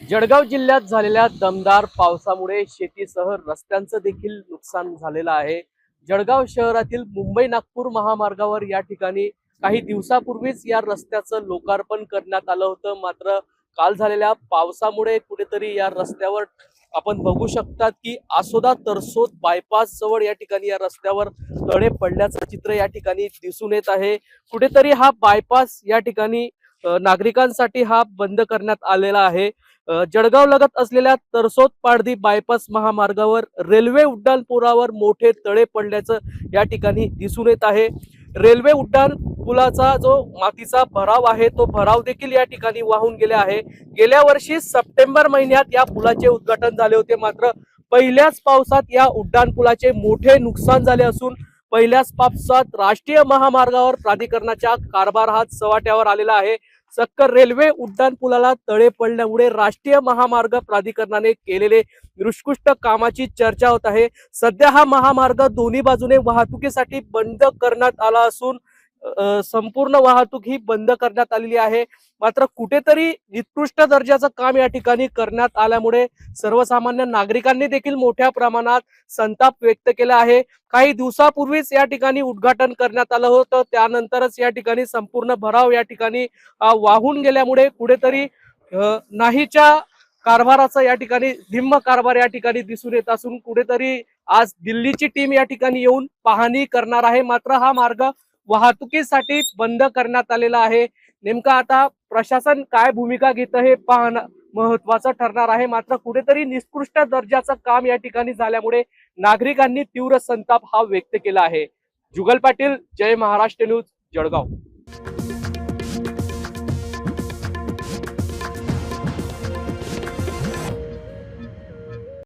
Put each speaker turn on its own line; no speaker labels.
जळगाव जिल्ह्यात झालेल्या दमदार पावसामुळे शेतीसह रस्त्यांचं देखील नुकसान झालेलं आहे। जळगाव शहरातील मुंबई नागपूर महामार्गावर या ठिकाणी काही दिवसापूर्वीच या रस्त्याचं लोकार्पण करण्यात आलं होतं। मात्र काल झालेल्या पावसामुळे कुठेतरी या रस्त्यावर आपण बघू शकतात की आसोदा तरसोद बायपास जवळ या ठिकाणी या रस्त्यावर तडे पडल्याचं चित्र या ठिकाणी दिसून येत आहे। कुठेतरी हा बायपास या ठिकाणी नागरिकांसाठी हा बंद करण्यात आलेला आहे। जळगाव लगत असलेल्या तरसोद पारधी बायपास महामार्गावर रेल्वे उड्डाणपुलावर मोठे तडे पडल्याचं या ठिकाणी दिसून येत आहे। रेल्वे उड्डाण पुलाचा जो मातीचा भराव आहे तो भराव देखील या ठिकाणी वाहून गेले आहे। गेल्या वर्षी सप्टेंबर महिन्यात या पुलाचे उद्घाटन झाले होते, मात्र पहिल्याच पावसात या उड्डाण पुलाचे मोठे नुकसान झाले असून पहिल्याच पावसात राष्ट्रीय महामार्गावर प्राधिकरणाच्या कारभार हात चव्हाट्यावर आलेला आहे। सक्कर रेल्वे उड्डाण पुलाला तडे पडल्यामुळे राष्ट्रीय महामार्ग प्राधिकरणाने केलेले निकृष्ट कामाची चर्चा होत आहे। सध्या हा महामार्ग दोन्ही बाजूने वाहतुकीसाठी बंद करण्यात आला असून संपूर्ण वाहतूक ही बंद करण्यात आलेली आहे। मात्र कुठेतरी निकृष्ट दर्जाचं काम या ठिकाणी करण्यात आल्यामुळे सर्वसामान्य नागरिकांनी देखील मोठ्या प्रमाणात संताप व्यक्त केला आहे। काही दिवसापूर्वीच या ठिकाणी उद्घाटन करण्यात आलं होतं, त्यानंतरच या ठिकाणी संपूर्ण भराव या ठिकाणी वाहून गेल्यामुळे कुठेतरी नाहीच्या कारभाराचा या ठिकाणी धिम्म कारभार या ठिकाणी दिसून येत असून कुठेतरी आज दिल्लीची टीम या ठिकाणी येऊन पाहणी करणार आहे। मात्र हा मार्ग वाहतुकीसाठी बंद करण्यात आलेला आहे। नेमका आता प्रशासन काय भूमिका घेतं हे पाहणं महत्वाचं ठरणार आहे। मात्र कुठेतरी निकृष्ट दर्जाचं काम या ठिकाणी झाल्यामुळे नागरिकांनी तीव्र संताप हा व्यक्त केला आहे। जुगल पाटील, जय महाराष्ट्र न्यूज, जळगाव।